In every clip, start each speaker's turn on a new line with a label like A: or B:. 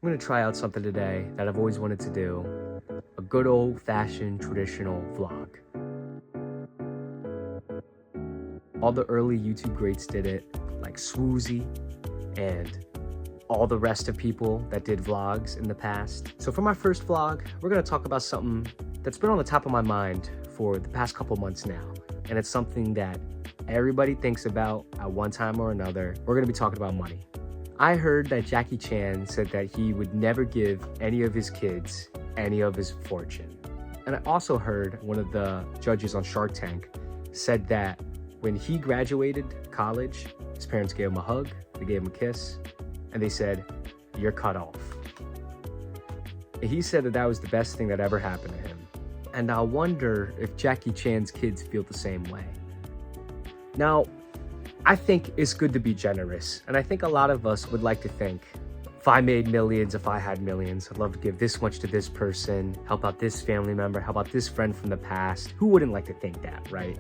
A: I'm gonna try out something today that I've always wanted to do. A good old-fashioned traditional vlog. All the early YouTube greats did it, like Swoozie and all the rest of people that did vlogs in the past. So for my first vlog, we're gonna talk about something that's been on the top of my mind for the past couple months now. And it's something that everybody thinks about at one time or another. We're gonna be talking about money. I heard that Jackie Chan said that he would never give any of his kids any of his fortune. And I also heard one of the judges on Shark Tank said that when he graduated college, his parents gave him a hug, they gave him a kiss, and they said, "You're cut off." And he said that that was the best thing that ever happened to him. And I wonder if Jackie Chan's kids feel the same way. Now, I think it's good to be generous. And I think a lot of us would like to think, if I made millions, if I had millions, I'd love to give this much to this person, help out this family member, help out this friend from the past. Who wouldn't like to think that, right?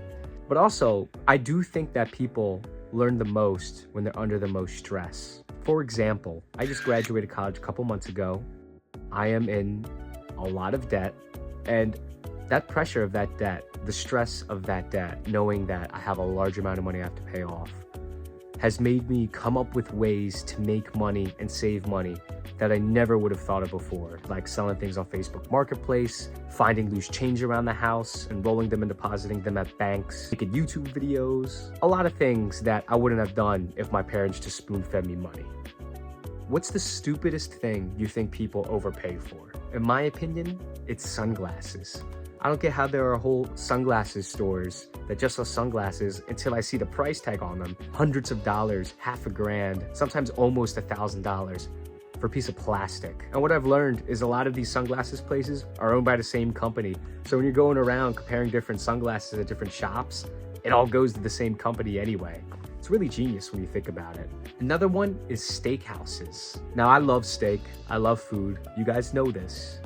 A: But also, I do think that people learn the most when they're under the most stress. For example, I just graduated college a couple months ago. I am in a lot of debt, and that pressure of that debt, the stress of that debt, knowing that I have a large amount of money I have to pay off, has made me come up with ways to make money and save money that I never would have thought of before, like selling things on Facebook Marketplace, finding loose change around the house and rolling them and depositing them at banks, making YouTube videos, a lot of things that I wouldn't have done if my parents just spoon-fed me money. What's the stupidest thing you think people overpay for? In my opinion, it's sunglasses. I don't get how there are whole sunglasses stores that just sell sunglasses until I see the price tag on them. Hundreds of dollars, half a grand, sometimes almost $1,000 for a piece of plastic. And what I've learned is a lot of these sunglasses places are owned by the same company. So when you're going around comparing different sunglasses at different shops, it all goes to the same company anyway. It's really genius when you think about it. Another one is steakhouses. Now I love steak, I love food, you guys know this.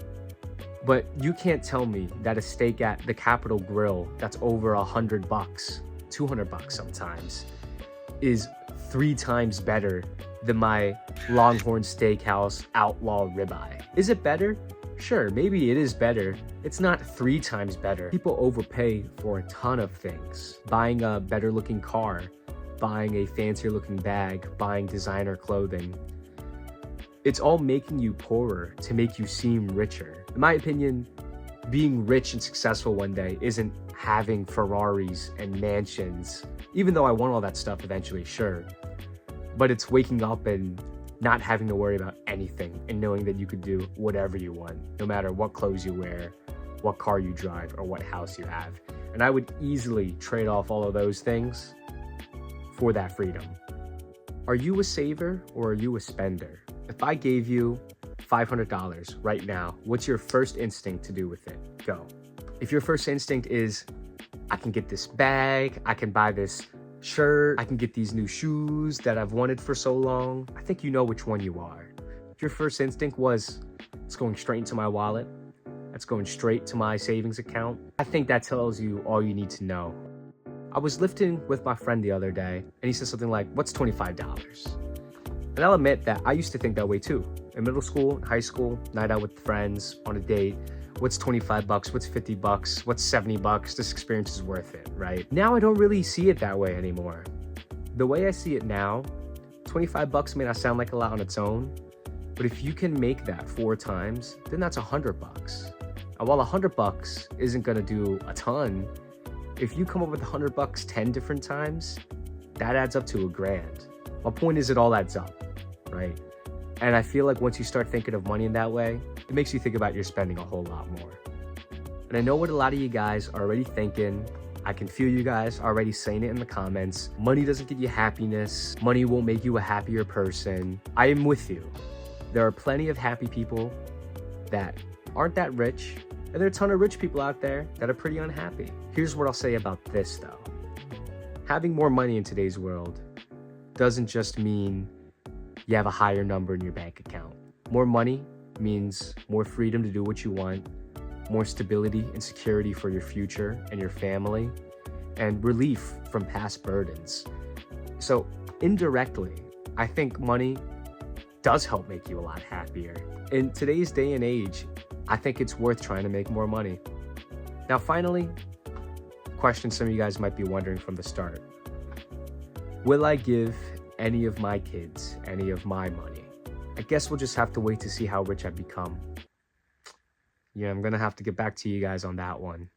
A: But you can't tell me that a steak at the Capitol Grill that's over $100, $200 sometimes, is 3 times better than my Longhorn Steakhouse Outlaw Ribeye. Is it better? Sure, maybe it is better. It's not 3 times better. People overpay for a ton of things. Buying a better looking car, buying a fancier looking bag, buying designer clothing. It's all making you poorer to make you seem richer. In my opinion, being rich and successful one day isn't having Ferraris and mansions, even though I want all that stuff eventually, sure. But it's waking up and not having to worry about anything and knowing that you could do whatever you want, no matter what clothes you wear, what car you drive, or what house you have. And I would easily trade off all of those things for that freedom. Are you a saver or are you a spender? If I gave you $500 right now, what's your first instinct to do with it? Go. If your first instinct is, I can get this bag, I can buy this shirt, I can get these new shoes that I've wanted for so long, I think you know which one you are. If your first instinct was, it's going straight into my wallet, that's going straight to my savings account, I think that tells you all you need to know. I was lifting with my friend the other day, and he said something like, what's $25? And I'll admit that I used to think that way too. In middle school, high school, night out with friends, on a date, what's $25? What's $50? What's $70? This experience is worth it, right? Now I don't really see it that way anymore. The way I see it now, $25 may not sound like a lot on its own, but if you can make that 4 times, then that's $100. And while $100 isn't gonna do a ton, if you come up with $100 10 different times, that adds up to $1,000. My point is it all adds up, right? And I feel like once you start thinking of money in that way, it makes you think about your spending a whole lot more. And I know what a lot of you guys are already thinking. I can feel you guys already saying it in the comments. Money doesn't give you happiness. Money won't make you a happier person. I am with you. There are plenty of happy people that aren't that rich, and there are a ton of rich people out there that are pretty unhappy. Here's what I'll say about this though. Having more money in today's world doesn't just mean you have a higher number in your bank account. More money means more freedom to do what you want, more stability and security for your future and your family, and relief from past burdens. So indirectly, I think money does help make you a lot happier. In today's day and age, I think it's worth trying to make more money. Now, finally, question some of you guys might be wondering from the start. Will I give any of my kids any of my money? I guess we'll just have to wait to see how rich I become. Yeah, I'm gonna have to get back to you guys on that one.